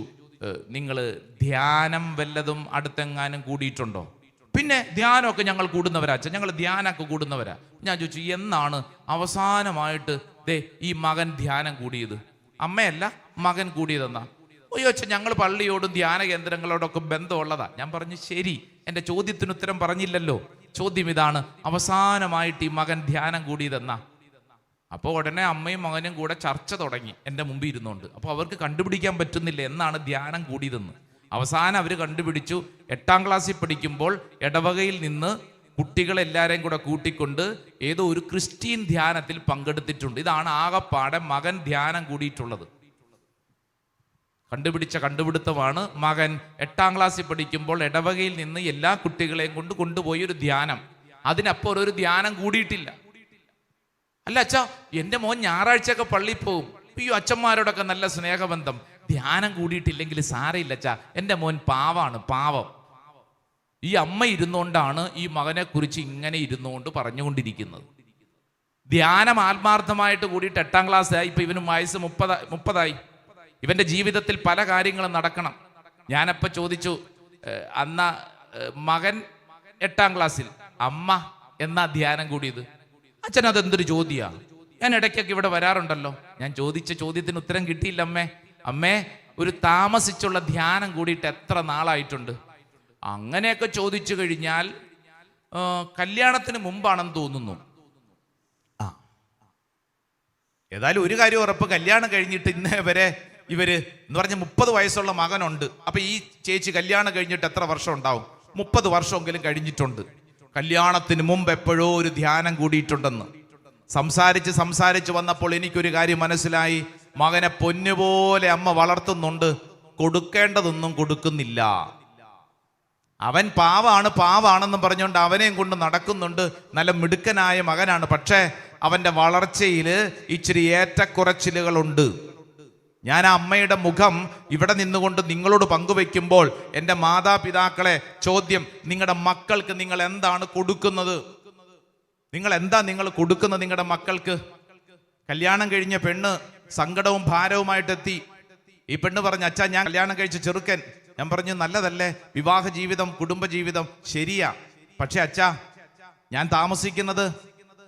നിങ്ങൾ ധ്യാനം വല്ലതും അടുത്തെങ്ങാനും കൂടിയിട്ടുണ്ടോ? പിന്നെ ധ്യാനമൊക്കെ ഞങ്ങൾ കൂടുന്നവരാ അച്ഛാ, ഞങ്ങൾ ധ്യാനമൊക്കെ കൂടുന്നവരാ. ഞാൻ ചോദിച്ചു എന്നാണ് അവസാനമായിട്ട് ദേ ഈ മകൻ ധ്യാനം കൂടിയത്? അമ്മയല്ല മകൻ കൂടിയതെന്നാ. അയ്യോ അച്ഛാ ഞങ്ങൾ പള്ളിയോടും ധ്യാന കേന്ദ്രങ്ങളോടൊക്കെ ബന്ധമുള്ളതാ. ഞാൻ പറഞ്ഞു ശരി, എൻ്റെ ചോദ്യത്തിന് ഉത്തരം പറഞ്ഞില്ലല്ലോ. ചോദ്യം ഇതാണ്, അവസാനമായിട്ട് ഈ മകൻ ധ്യാനം കൂടിയതെന്നാ? അപ്പോൾ ഉടനെ അമ്മയും മകനും കൂടെ ചർച്ച തുടങ്ങി എൻ്റെ മുമ്പിൽ ഇരുന്നുകൊണ്ട്. അപ്പോൾ അവർക്ക് കണ്ടുപിടിക്കാൻ പറ്റുന്നില്ല എന്നാണ് ധ്യാനം കൂടിയതെന്ന്. അവസാനം അവർ കണ്ടുപിടിച്ചു, 8ാം ക്ലാസ്സിൽ പഠിക്കുമ്പോൾ ഇടവകയിൽ നിന്ന് കുട്ടികളെല്ലാവരെയും കൂടെ കൂട്ടിക്കൊണ്ട് ഏതോ ഒരു ക്രിസ്ത്യൻ ധ്യാനത്തിൽ പങ്കെടുത്തിട്ടുണ്ട്. ഇതാണ് ആകപ്പാടെ മകൻ ധ്യാനം കൂടിയിട്ടുള്ളത്. കണ്ടുപിടുത്തമാണ്. മകൻ 8ാം ക്ലാസ്സിൽ പഠിക്കുമ്പോൾ ഇടവകയിൽ നിന്ന് എല്ലാ കുട്ടികളെയും കൊണ്ടുപോയി ഒരു ധ്യാനം. അതിനപ്പുറം ഒരു ധ്യാനം കൂടിയിട്ടില്ല. അല്ല അച്ഛാ എൻ്റെ മോൻ ഞായറാഴ്ചയൊക്കെ പള്ളിയിൽ പോകും, അയ്യോ അച്ഛന്മാരോടൊക്കെ നല്ല സ്നേഹബന്ധം, ധ്യാനം കൂടിയിട്ടില്ലെങ്കിൽ സാരയില്ല അച്ഛാ, എൻ്റെ മോൻ പാവാണ്, പാവം. ഈ അമ്മ ഇരുന്നുകൊണ്ടാണ് ഈ മകനെ കുറിച്ച് ഇങ്ങനെ ഇരുന്നുകൊണ്ട് പറഞ്ഞുകൊണ്ടിരിക്കുന്നത്. ധ്യാനം ആത്മാർത്ഥമായിട്ട് കൂടിയിട്ട് 8ാം ക്ലാസ്സായി, ഇപ്പൊ ഇവനും വയസ്സ് 30 ഇവന്റെ ജീവിതത്തിൽ പല കാര്യങ്ങളും നടക്കണം. ഞാനപ്പോൾ ചോദിച്ചു അന്ന മകൻ 8ാം ക്ലാസ്സിൽ, അമ്മ എന്നാ ധ്യാനം കൂടിയത്? അച്ഛൻ അതെന്തൊരു ചോദ്യാ, ഞാൻ ഇടയ്ക്കൊക്കെ ഇവിടെ വരാറുണ്ടല്ലോ. ഞാൻ ചോദിച്ച ചോദ്യത്തിന് ഉത്തരം കിട്ടിയില്ല അമ്മേ. അമ്മേ ഒരു താമസിച്ചുള്ള ധ്യാനം കൂടിയിട്ട് എത്ര നാളായിട്ടുണ്ട്? അങ്ങനെയൊക്കെ ചോദിച്ചു കഴിഞ്ഞാൽ കല്യാണത്തിന് മുമ്പാണെന്ന് തോന്നുന്നു. ഏതായാലും ഒരു കാര്യം ഉറപ്പ്, കല്യാണം കഴിഞ്ഞിട്ട് ഇന്നേ വരെ ഇവര് എന്ന് പറഞ്ഞ 30 വയസ്സുള്ള മകനുണ്ട്. അപ്പൊ ഈ ചേച്ചി കല്യാണം കഴിഞ്ഞിട്ട് എത്ര വർഷം ഉണ്ടാവും? 30 വർഷമെങ്കിലും കഴിഞ്ഞിട്ടുണ്ട്. കല്യാണത്തിന് മുമ്പ് എപ്പോഴോ ഒരു ധ്യാനം കൂടിയിട്ടുണ്ടെന്ന് സംസാരിച്ച് വന്നപ്പോൾ എനിക്കൊരു കാര്യം മനസ്സിലായി, മകനെ പൊന്നുപോലെ അമ്മ വളർത്തുന്നുണ്ട്, കൊടുക്കേണ്ടതൊന്നും കൊടുക്കുന്നില്ല. അവൻ പാവാണെന്നും പറഞ്ഞുകൊണ്ട് അവനെയും കൊണ്ട് നടക്കുന്നുണ്ട്, നല്ല മിടുക്കനായ മകനാണ്. പക്ഷേ അവന്റെ വളർച്ചയിൽ ഇച്ചിരി ഏറ്റക്കുറച്ചിലുകളുണ്ട്. ഞാൻ ആ അമ്മയുടെ മുഖം ഇവിടെ നിന്നുകൊണ്ട് നിങ്ങളോട് പങ്കുവെക്കുമ്പോൾ എൻ്റെ മാതാപിതാക്കളെ ചോദ്യം, നിങ്ങളുടെ മക്കൾക്ക് നിങ്ങൾ എന്താണ് കൊടുക്കുന്നത്? നിങ്ങൾ കൊടുക്കുന്നത് നിങ്ങളുടെ മക്കൾക്ക്? കല്യാണം കഴിഞ്ഞ പെണ്ണ് സങ്കടവും ഭാരവുമായിട്ട് എത്തി. ഈ പെണ്ണ് പറഞ്ഞു, അച്ഛാ ഞാൻ കല്യാണം കഴിച്ച ചെറുക്കൻ. ഞാൻ പറഞ്ഞു നല്ലതല്ലേ, വിവാഹ ജീവിതം കുടുംബ ജീവിതം ശരിയാ, പക്ഷെ അച്ഛാ ഞാൻ താമസിക്കുന്നത്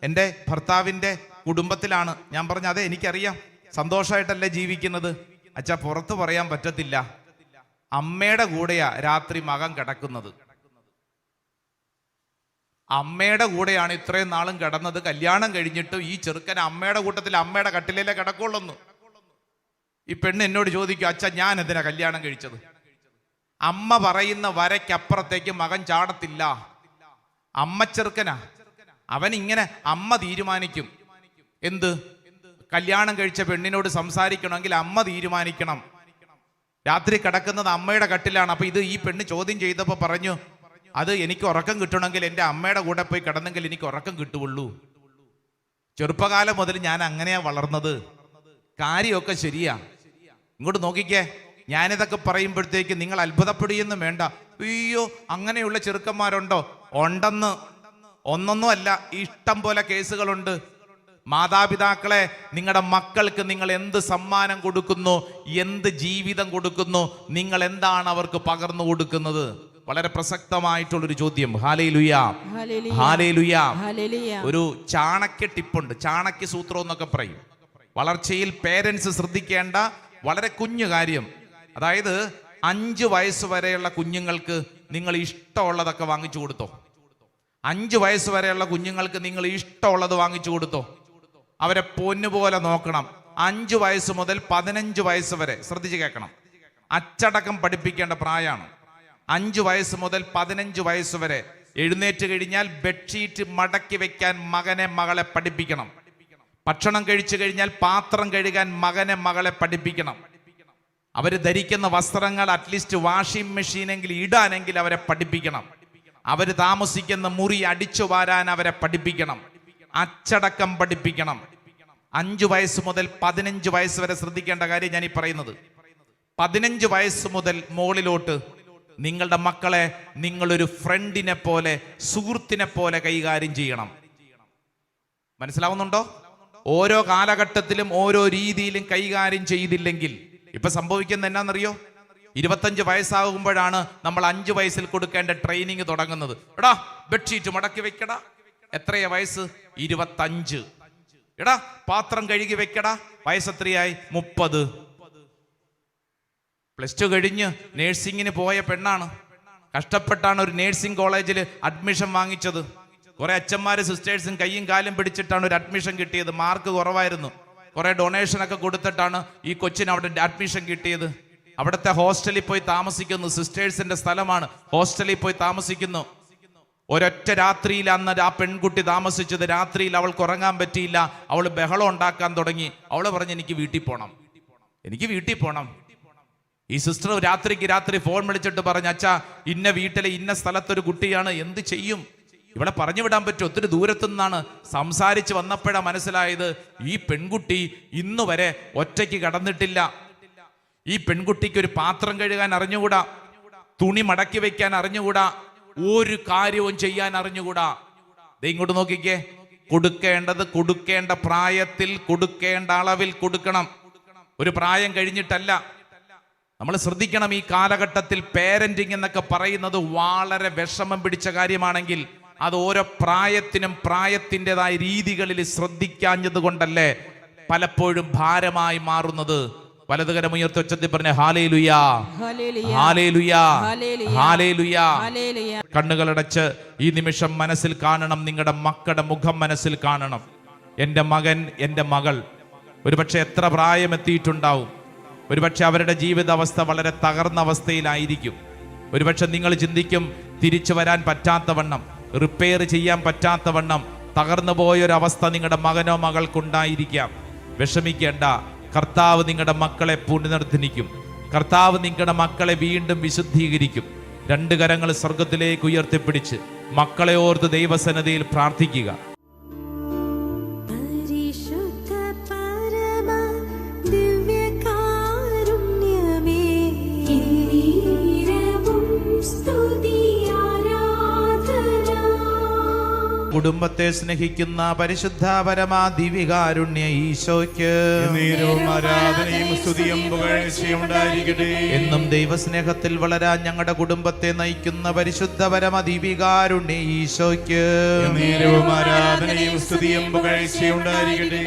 എൻ്റെ ഭർത്താവിൻ്റെ കുടുംബത്തിലാണ്. ഞാൻ പറഞ്ഞു അതെ എനിക്കറിയാം, സന്തോഷമായിട്ടല്ലേ ജീവിക്കുന്നത്. അച്ഛാ പുറത്ത് പറയാൻ പറ്റത്തില്ല, അമ്മയുടെ കൂടെയാ രാത്രി മകൻ കിടക്കുന്നത്. അമ്മയുടെ കൂടെയാണ് ഇത്രയും നാളും കിടന്നത്. കല്യാണം കഴിഞ്ഞിട്ട് ഈ ചെറുക്കൻ അമ്മയുടെ കൂട്ടത്തിൽ അമ്മയുടെ കട്ടിലേ കിടക്കുള്ളൂ. ഈ പെണ്ണ് എന്നോട് ചോദിക്കും, അച്ഛാ ഞാൻ എന്തിനാ കല്യാണം കഴിച്ചത്? അമ്മ പറയുന്ന വരയ്ക്കപ്പുറത്തേക്ക് മകൻ ചാടത്തില്ല. അമ്മ ചെറുക്കനാ, അവൻ ഇങ്ങനെ അമ്മ തീരുമാനിക്കും. എന്ത്? കല്യാണം കഴിച്ച പെണ്ണിനോട് സംസാരിക്കണമെങ്കിൽ അമ്മ തീരുമാനിക്കണം. രാത്രി കിടക്കുന്നത് അമ്മയുടെ കട്ടിലാണ്. അപ്പൊ ഇത് ഈ പെണ്ണ് ചോദ്യം ചെയ്തപ്പോ പറഞ്ഞു, അത് എനിക്ക് ഉറക്കം കിട്ടണമെങ്കിൽ എൻ്റെ അമ്മയുടെ കൂടെ പോയി കിടന്നെങ്കിൽ എനിക്ക് ഉറക്കം കിട്ടുള്ളൂ. ചെറുപ്പകാലം മുതൽ ഞാൻ അങ്ങനെയാ വളർന്നത്. കാര്യമൊക്കെ ശരിയാ. ഇങ്ങോട്ട് നോക്കിക്കേ, ഞാനിതൊക്കെ പറയുമ്പോഴത്തേക്ക് നിങ്ങൾ അത്ഭുതപ്പെടുകയൊന്നും വേണ്ട. അയ്യോ അങ്ങനെയുള്ള ചെറുക്കന്മാരുണ്ടോ? ഉണ്ടെന്ന്. ഒന്നൊന്നും അല്ല, ഇഷ്ടം പോലെ കേസുകളുണ്ട്. മാതാപിതാക്കളെ, നിങ്ങളുടെ മക്കൾക്ക് നിങ്ങൾ എന്ത് സമ്മാനം കൊടുക്കുന്നു, എന്ത് ജീവിതം കൊടുക്കുന്നു, നിങ്ങൾ എന്താണ് അവർക്ക് പകർന്നു കൊടുക്കുന്നത്? വളരെ പ്രസക്തമായിട്ടുള്ളൊരു ചോദ്യം. ഹല്ലേലൂയാ, ഹല്ലേലൂയാ. ഒരു ചാണക്യ ടിപ്പുണ്ട്, ചാണക്യ സൂത്രം എന്നൊക്കെ പറയും. വളർച്ചയിൽ പേരൻസ് ശ്രദ്ധിക്കേണ്ട വളരെ കുഞ്ഞു കാര്യം. അതായത് 5 വയസ്സ് വരെയുള്ള കുഞ്ഞുങ്ങൾക്ക് നിങ്ങൾ ഇഷ്ടമുള്ളതൊക്കെ വാങ്ങിച്ചു കൊടുത്തോ. 5 വയസ്സ് വരെയുള്ള കുഞ്ഞുങ്ങൾക്ക് നിങ്ങൾ ഇഷ്ടമുള്ളത് വാങ്ങിച്ചു കൊടുത്തോ. അവരെ പൊന്നുപോലെ നോക്കണം. 5 വയസ്സ് മുതൽ 15 വയസ്സ് വരെ ശ്രദ്ധിച്ച് കേൾക്കണം. അച്ചടക്കം പഠിപ്പിക്കേണ്ട പ്രായമാണ്. 5 വയസ്സ് മുതൽ 15 വയസ്സ് വരെ എഴുന്നേറ്റ് കഴിഞ്ഞാൽ ബെഡ്ഷീറ്റ് മടക്കി വെക്കാൻ മകനെ മകളെ പഠിപ്പിക്കണം. ഭക്ഷണം കഴിച്ചു കഴിഞ്ഞാൽ പാത്രം കഴുകാൻ മകനെ മകളെ പഠിപ്പിക്കണം. അവർ ധരിക്കുന്ന വസ്ത്രങ്ങൾ അറ്റ്ലീസ്റ്റ് വാഷിംഗ് മെഷീനെങ്കിൽ ഇടാനെങ്കിൽ അവരെ പഠിപ്പിക്കണം. അവർ താമസിക്കുന്ന മുറി അടിച്ചു വാരാൻ അവരെ പഠിപ്പിക്കണം. അച്ചടക്കം പഠിപ്പിക്കണം. 5 വയസ്സ് മുതൽ 15 വയസ്സ് വരെ ശ്രദ്ധിക്കേണ്ട കാര്യം ഞാൻ ഈ പറയുന്നത്. 15 വയസ്സ് മുതൽ മുകളിലോട്ട് നിങ്ങളുടെ മക്കളെ നിങ്ങളൊരു ഫ്രണ്ടിനെ പോലെ, സുഹൃത്തിനെ പോലെ കൈകാര്യം ചെയ്യണം. മനസ്സിലാവുന്നുണ്ടോ? ഓരോ കാലഘട്ടത്തിലും ഓരോ രീതിയിലും കൈകാര്യം ചെയ്തില്ലെങ്കിൽ ഇപ്പൊ സംഭവിക്കുന്നത് എന്നാന്നറിയോ? 25 വയസ്സാകുമ്പോഴാണ് നമ്മൾ 5 വയസ്സിൽ കൊടുക്കേണ്ട ട്രെയിനിങ് തുടങ്ങുന്നത്. എടാ ബെഡ്ഷീറ്റ് മടക്കി വെക്കടാ. എത്രയാ വയസ്സ്? 25. എടാ പാത്രം കഴുകി വെക്കടാ. വയസ്സ് എത്രയായി? 30. +2 കഴിഞ്ഞ് നേഴ്സിങ്ങിന് പോയ പെണ്ണാണ്. കഷ്ടപ്പെട്ടാണ് ഒരു നേഴ്സിംഗ് കോളേജിൽ അഡ്മിഷൻ വാങ്ങിച്ചത്. കുറെ അച്ഛന്മാര് സിസ്റ്റേഴ്സും കയ്യും കാലും പിടിച്ചിട്ടാണ് ഒരു അഡ്മിഷൻ കിട്ടിയത്. മാർക്ക് കുറവായിരുന്നു. കുറെ ഡൊണേഷനൊക്കെ കൊടുത്തിട്ടാണ് ഈ കൊച്ചിന് അവിടെ അഡ്മിഷൻ കിട്ടിയത്. അവിടുത്തെ ഹോസ്റ്റലിൽ പോയി താമസിക്കുന്നു. സിസ്റ്റേഴ്സിന്റെ സ്ഥലമാണ്. ഹോസ്റ്റലിൽ പോയി താമസിക്കുന്നു. ഒരൊറ്റ രാത്രിയിൽ അന്ന് ആ പെൺകുട്ടി താമസിച്ചത്. രാത്രിയിൽ അവൾക്ക് ഉറങ്ങാൻ പറ്റിയില്ല. അവൾ ബഹളം ഉണ്ടാക്കാൻ തുടങ്ങി. അവള് പറഞ്ഞു എനിക്ക് വീട്ടിൽ പോണം, എനിക്ക് വീട്ടിൽ പോണം. ഈ സിസ്റ്റർ രാത്രി ഫോൺ വിളിച്ചിട്ട് പറഞ്ഞു, അച്ഛാ ഇന്ന വീട്ടിലെ ഇന്ന സ്ഥലത്തൊരു കുട്ടിയാണ്, എന്ത് ചെയ്യും? ഇവിടെ പറഞ്ഞു വിടാൻ പറ്റും? ഒത്തിരി ദൂരത്തു നിന്നാണ്. സംസാരിച്ച് വന്നപ്പോഴാണ് മനസ്സിലായത് ഈ പെൺകുട്ടി ഇന്നു വരെ ഒറ്റയ്ക്ക് കടന്നിട്ടില്ല. ഈ പെൺകുട്ടിക്ക് ഒരു പാത്രം കഴുകാൻ അറിഞ്ഞുകൂടാ, തുണി മടക്കി വെക്കാൻ അറിഞ്ഞുകൂടാ, ഒരു കാര്യവും ചെയ്യാൻ അറിഞ്ഞുകൂടാ. ഇങ്ങോട്ട് നോക്കിക്കേ, കൊടുക്കേണ്ടത് കൊടുക്കേണ്ട പ്രായത്തിൽ കൊടുക്കേണ്ട അളവിൽ കൊടുക്കണം. ഒരു പ്രായം കഴിഞ്ഞിട്ടല്ല. നമ്മൾ ശ്രദ്ധിക്കണം. ഈ കാലഘട്ടത്തിൽ പേരന്റിങ് എന്നൊക്കെ പറയുന്നത് വളരെ വിഷമം പിടിച്ച കാര്യമാണെങ്കിൽ അത് ഓരോ പ്രായത്തിനും പ്രായത്തിൻ്റെതായ രീതികളിൽ ശ്രദ്ധിക്കാഞ്ഞത് കൊണ്ടല്ലേ പലപ്പോഴും ഭാരമായി മാറുന്നത്. വലതുകരം ഉയർത്തി ഉച്ചത്തിൽ പറഞ്ഞ ഹല്ലേലൂയാ, ഹല്ലേലൂയാ, ഹല്ലേലൂയാ. കണ്ണുകളടച്ച് ഈ നിമിഷം മനസ്സിൽ കാണണം, നിങ്ങളുടെ മക്കളുടെ മുഖം മനസ്സിൽ കാണണം. എൻ്റെ മകൻ, എൻ്റെ മകൾ ഒരുപക്ഷെ എത്ര പ്രായമെത്തിയിട്ടുണ്ടാവും. ഒരുപക്ഷെ അവരുടെ ജീവിതാവസ്ഥ വളരെ തകർന്ന അവസ്ഥയിലായിരിക്കും. ഒരുപക്ഷെ നിങ്ങൾ ചിന്തിക്കും തിരിച്ചു വരാൻ പറ്റാത്തവണ്ണം, റിപ്പയർ ചെയ്യാൻ പറ്റാത്തവണ്ണം തകർന്നു പോയൊരവസ്ഥ നിങ്ങളുടെ മകനോ മകൾക്കുണ്ടായിരിക്കാം. വിഷമിക്കേണ്ട. കർത്താവ് നിങ്ങളുടെ മക്കളെ പുനർനിർദ്ധനിക്കും. കർത്താവ് നിങ്ങളുടെ മക്കളെ വീണ്ടും വിശുദ്ധീകരിക്കും. 2 കരങ്ങൾ സ്വർഗത്തിലേക്ക് ഉയർത്തിപ്പിടിച്ച് മക്കളെ ഓർത്ത് ദൈവസന്നിധിയിൽ പ്രാർത്ഥിക്കുക. കുടുംബത്തെ സ്നേഹിക്കുന്ന പരിശുദ്ധ പരമാ ദിവ്യകാരുണ്യ ഈശോയ്ക്ക് നേരവും ആരാധനയും സ്തുതിയും പുകഴ്ചയും ഉണ്ടായിരിക്കട്ടെ. എന്നും ദൈവസ്നേഹത്തിൽ വളരാൻ ഞങ്ങളുടെ കുടുംബത്തെ നയിക്കുന്ന പരിശുദ്ധ പരമ ദിവ്യകാരുണ്യ ഈശോയ്ക്ക് നേരവും ആരാധനയും സ്തുതിയും പുകഴ്ചയും ഉണ്ടായിരിക്കട്ടെ.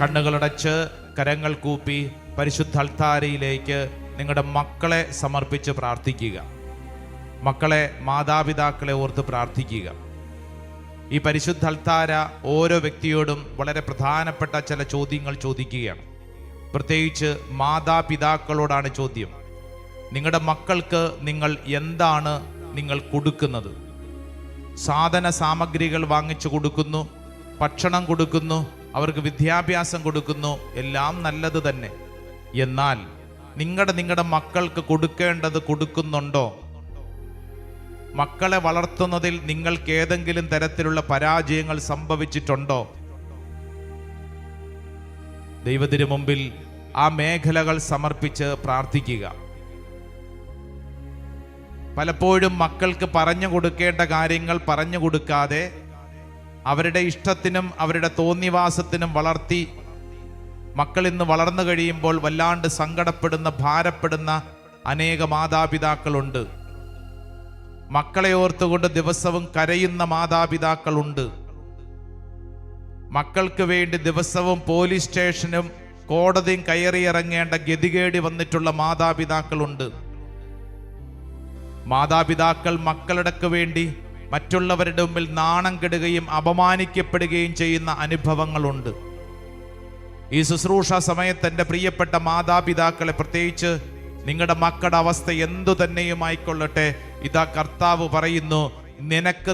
കണ്ണുകളടച്ച് കരങ്ങൾ കൂപ്പി പരിശുദ്ധ അൾത്താരയിലേക്ക് നിങ്ങളുടെ മക്കളെ സമർപ്പിച്ച് പ്രാർത്ഥിക്കുക. മക്കളെ, മാതാപിതാക്കളെ ഓർത്ത് പ്രാർത്ഥിക്കുക. ഈ പരിശുദ്ധ അൾത്താര ഓരോ വ്യക്തിയോടും വളരെ പ്രധാനപ്പെട്ട ചില ചോദ്യങ്ങൾ ചോദിക്കുകയാണ്. പ്രത്യേകിച്ച് മാതാപിതാക്കളോടാണ് ചോദ്യം. നിങ്ങളുടെ മക്കൾക്ക് നിങ്ങൾ എന്താണ് നിങ്ങൾ കൊടുക്കുന്നത്? സാധന സാമഗ്രികൾ വാങ്ങിച്ചു കൊടുക്കുന്നു, ഭക്ഷണം കൊടുക്കുന്നു, അവർക്ക് വിദ്യാഭ്യാസം കൊടുക്കുന്നു, എല്ലാം നല്ലത് തന്നെ. എന്നാൽ നിങ്ങളുടെ മക്കൾക്ക് കൊടുക്കേണ്ടത് കൊടുക്കുന്നുണ്ടോ? മക്കളെ വളർത്തുന്നതിൽ നിങ്ങൾക്ക് ഏതെങ്കിലും തരത്തിലുള്ള പരാജയങ്ങൾ സംഭവിച്ചിട്ടുണ്ടോ? ദൈവത്തിനു മുമ്പിൽ ആ മേഖലകൾ സമർപ്പിച്ച് പ്രാർത്ഥിക്കുക. പലപ്പോഴും മക്കൾക്ക് പറഞ്ഞു കൊടുക്കേണ്ട കാര്യങ്ങൾ പറഞ്ഞു കൊടുക്കാതെ അവരുടെ ഇഷ്ടത്തിനും അവരുടെ തോന്നിവാസത്തിനും വളർത്തി മക്കൾ ഇന്ന് വളർന്നു കഴിയുമ്പോൾ വല്ലാണ്ട് സങ്കടപ്പെടുന്ന, ഭാരപ്പെടുന്ന അനേക മാതാപിതാക്കളുണ്ട്. മക്കളെ ഓർത്തുകൊണ്ട് ദിവസവും കരയുന്ന മാതാപിതാക്കളുണ്ട്. മക്കൾക്ക് വേണ്ടി ദിവസവും പോലീസ് സ്റ്റേഷനും കോടതിയും കയറിയിറങ്ങേണ്ട ഗതികേടി വന്നിട്ടുള്ള മാതാപിതാക്കളുണ്ട്. മാതാപിതാക്കൾ മക്കളുടെ വേണ്ടി മറ്റുള്ളവരുടെ മുമ്പിൽ നാണം കെടുകയും അപമാനിക്കപ്പെടുകയും ചെയ്യുന്ന അനുഭവങ്ങളുണ്ട്. ഈ ശുശ്രൂഷ സമയത്ത് എൻ്റെ പ്രിയപ്പെട്ട മാതാപിതാക്കളെ, പ്രത്യേകിച്ച് നിങ്ങളുടെ മക്കളുടെ അവസ്ഥ എന്തു തന്നെയുമായിക്കൊള്ളട്ടെ, ഇതാ കർത്താവ് പറയുന്നു, നിനക്ക്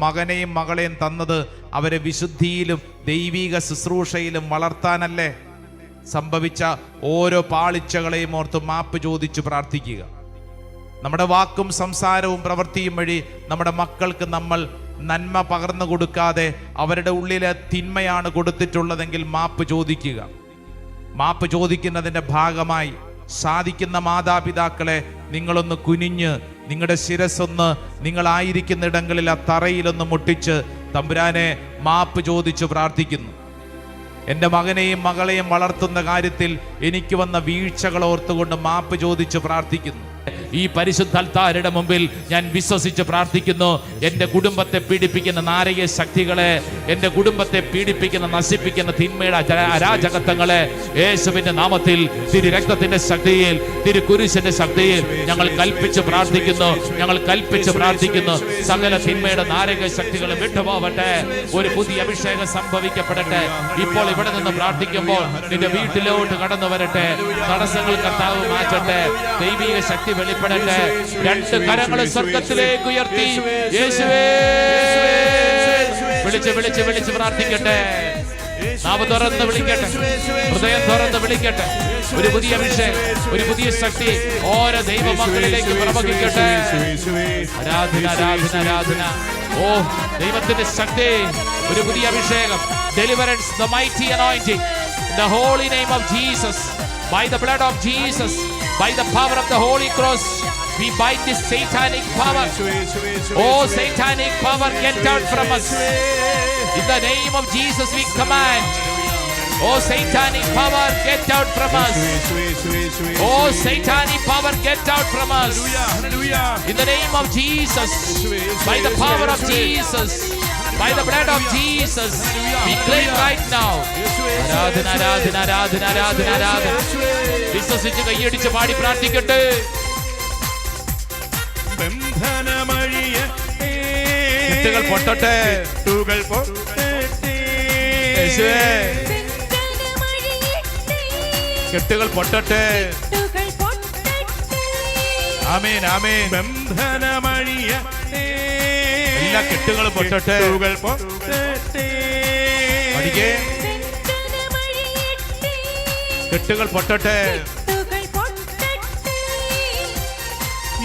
മകനെയും മകളെയും തന്നത് അവരെ വിശുദ്ധിയിലും ദൈവിക ശുശ്രൂഷയിലും വളർത്താനല്ലേ. സംഭവിച്ച ഓരോ പാളിച്ചകളെയും ഓർത്ത് മാപ്പ് ചോദിച്ചു പ്രാർത്ഥിക്കുക. നമ്മുടെ വാക്കും സംസാരവും പ്രവൃത്തിയും വഴി നമ്മുടെ മക്കൾക്ക് നമ്മൾ നന്മ പകർന്നു കൊടുക്കാതെ അവരുടെ ഉള്ളിലെ തിന്മയാണ് കൊടുത്തിട്ടുള്ളതെങ്കിൽ മാപ്പ് ചോദിക്കുക. മാപ്പ് ചോദിക്കുന്നതിൻ്റെ ഭാഗമായി സാധിക്കുന്ന മാതാപിതാക്കളെ നിങ്ങളൊന്ന് കുനിഞ്ഞ് നിങ്ങളുടെ ശിരസ്സൊന്ന് നിങ്ങളായിരിക്കുന്നിടങ്ങളിൽ ആ തറയിലൊന്ന് മുട്ടിച്ച് തമ്പുരാനെ മാപ്പ് ചോദിച്ചു പ്രാർത്ഥിക്കുന്നു. എൻ്റെ മകനെയും മകളെയും വളർത്തുന്ന കാര്യത്തിൽ എനിക്ക് വന്ന വീഴ്ചകൾ ഓർത്തുകൊണ്ട് മാപ്പ് ചോദിച്ചു പ്രാർത്ഥിക്കുന്നു. ഈ പരിശുദ്ധ അൾത്താരയുടെ മുമ്പിൽ ഞാൻ വിശ്വസിച്ച് പ്രാർത്ഥിക്കുന്നു. എൻ്റെ കുടുംബത്തെ പീഡിപ്പിക്കുന്ന നാരക ശക്തികളെ, എൻ്റെ കുടുംബത്തെ പീഡിപ്പിക്കുന്ന നശിപ്പിക്കുന്ന തിന്മയുടെ അരാജകത്വങ്ങളെ യേശുവിൻ്റെ നാമത്തിൽ തിരു രക്തത്തിൻ്റെ ശക്തിയിൽ, തിരു കുരിശിൻ്റെ ശക്തിയിൽ ഞങ്ങൾ കൽപ്പിച്ച് പ്രാർത്ഥിക്കുന്നു. ഞങ്ങൾ കൽപ്പിച്ച് പ്രാർത്ഥിക്കുന്നു. സകല തിന്മയുടെ നാരക ശക്തികൾ വിട്ടുപോവട്ടെ. ഒരു പുതിയ അഭിഷേകം സംഭവിക്കപ്പെടട്ടെ. ഇപ്പോൾ ഇവിടെ നിന്ന് പ്രാർത്ഥിക്കുമ്പോൾ നിന്റെ വീട്ടിലോട്ട് കടന്നു വരട്ടെ. തടസ്സങ്ങൾ കർത്താവ് മാറ്റട്ടെ. ദൈവിക ശക്തി വെളിപ്പെടട്ടെ. രണ്ട് കരങ്ങൾ സ്വർഗത്തിലേക്ക് ഉയർത്തി യേശുവേ വിളിച്ച് വിളിച്ച് വിളിച്ച് പ്രാർത്ഥിക്കട്ടെ. നാവ് തുറന്ന് വിളിക്കട്ടെ, ഹൃദയം തുറന്ന് വിളിക്കട്ടെ. ഒരു പുതിയ അഭിഷേകം, ഒരു പുതിയ ശക്തി ഓരോ ദൈവമക്കളിലേക്ക് പ്രവഹിക്കട്ടെ. ആരാധന ആരാധന ആരാധന. ഓ ദൈവത്തിന്റെ ശക്തി, ഒരു പുതിയ അഭിഷേകം. Deliverance, the mighty anointing, in the holy name of Jesus, by the blood of Jesus, by the power of the Holy Cross, we bind this satanic power. Oh satanic power, get out from us. In the name of Jesus we command. Oh satanic power, get out from us. Oh satanic power, get out from us. In the name of Jesus, by the power of Jesus, by the blood of Jesus, we claim right now. ആരാധന ആരാധന ആരാധന ആരാധന ആരാധന. വിശ്വസിച്ച് കൈയടിച്ച് പാടി പ്രാർത്ഥിക്കട്ടെ. കെട്ടുകൾ പൊട്ടട്ടെ. കെട്ടുകൾ പൊട്ടട്ടെ. ആമേൻ ആമേൻ. എല്ലാ കെട്ടുകളും പൊട്ടട്ടെ. പഠിക്കേ. കെട്ടുകൾ പൊട്ടട്ടെ.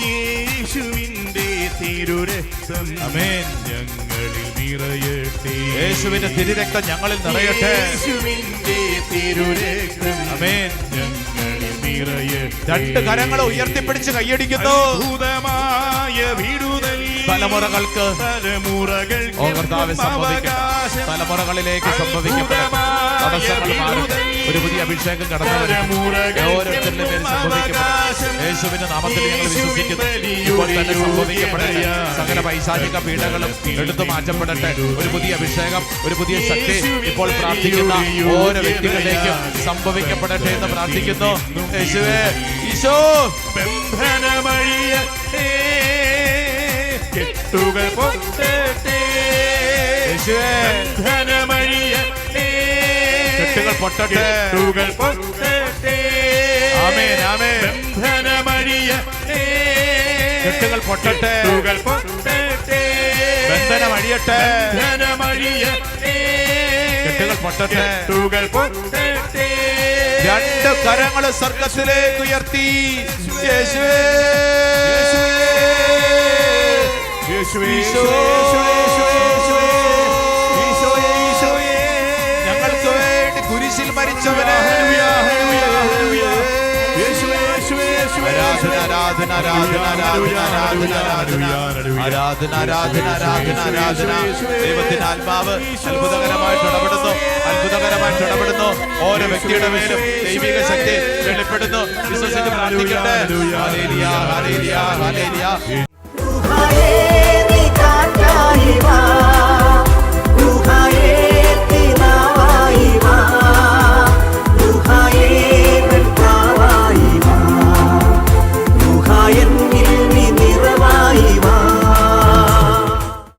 യേശുവിന്റെ തിരുരക്തം ആമേൻ ഞങ്ങളിൽ നിറയട്ടെ. യേശുവിന്റെ തിരുരക്തം ഞങ്ങളിൽ നിറയട്ടെ. യേശുവിന്റെ തിരുരക്തം ആമേൻ ഞങ്ങളിൽ നിറയട്ടെ. രണ്ട് കരങ്ങൾ ഉയർത്തിപ്പിടിച്ച് കൈയടിക്കുന്നു. അത്ഭുതമായ വിടുതൽ തലമുറകൾക്ക് ഓ കർത്താവേ സംഭവിക്കട്ടെ. തലമുറകളിലേക്ക് സംഭവിക്കപ്പെടട്ടെ. തടസ്സങ്ങൾ മാറട്ടെ. ഒരു പുതിയ അഭിഷേകം കടന്നു വരട്ടെ. ഓരോരുത്തരുടെ മേൽ സംഭവിക്കപ്പെടട്ടെ. യേശുവിന്റെ നാമത്തിൽ ഞങ്ങൾ വിശ്വസിക്കുന്നു. ഇപ്പോൾ തന്നെ സംഭവിക്കപ്പെടട്ടെ. സകല പൈശാചിക പീഡകളും എടുത്തു മാറ്റപ്പെടട്ടെ. ഒരു പുതിയ അഭിഷേകം, ഒരു പുതിയ ശക്തി ഇപ്പോൾ പ്രാർത്ഥിക്കുന്ന ഓരോ വ്യക്തികളിലേക്കും സംഭവിക്കപ്പെടട്ടെ എന്ന് പ്രാർത്ഥിക്കുന്നു. യേശുവേ, ഈശോ, ബന്ധനമഴിയട്ടെ, കെട്ടുകൾ പൊട്ടട്ടെ. യേശുവേ, ബന്ധനമഴിയട്ടെ, കെട്ടുകൾ പൊട്ടട്ടെ. കെട്ടുകൾ പൊട്ടട്ടെ. ആമേൻ, ആമേൻ. ബന്ധനമഴിയട്ടെ, കെട്ടുകൾ പൊട്ടട്ടെ. കെട്ടുകൾ പൊട്ടട്ടെ. ബന്ധനം അഴിയട്ടെ. ബന്ധനമഴിയട്ടെ, കെട്ടുകൾ പൊട്ടട്ടെ. കെട്ടുകൾ പൊട്ടട്ടെ. രണ്ട് കരങ്ങൾ സ്വർഗ്ഗത്തിലേക്ക് ഉയർത്തി യേശുവേ, യേശുവേ, ഈശോ, ഞങ്ങൾക്ക് വേണ്ടി കുരിശിൽ മരിച്ചവനെ ആരാധന, ആരാധന, ആരാധന, ആരാധന, ആരാധന, ആരാധന, ആരാധന, ആരാധന, ആരാധന, ആരാധന. ദൈവത്തിന്റെ ആത്മാവ് അത്ഭുതകരമായിട്ട് ഇടപെടുന്നു, അത്ഭുതകരമായിട്ട് ഇടപെടുന്നു. ഓരോ വ്യക്തിയുടെ മേലും ദൈവിക ശക്തി വെളിപ്പെടുന്നു. വിശ്വസിച്ച് പ്രാർത്ഥിക്കട്ടെ. Hallelujah, hallelujah, hallelujah. Ruhaye ni katayiwa, Ruhaye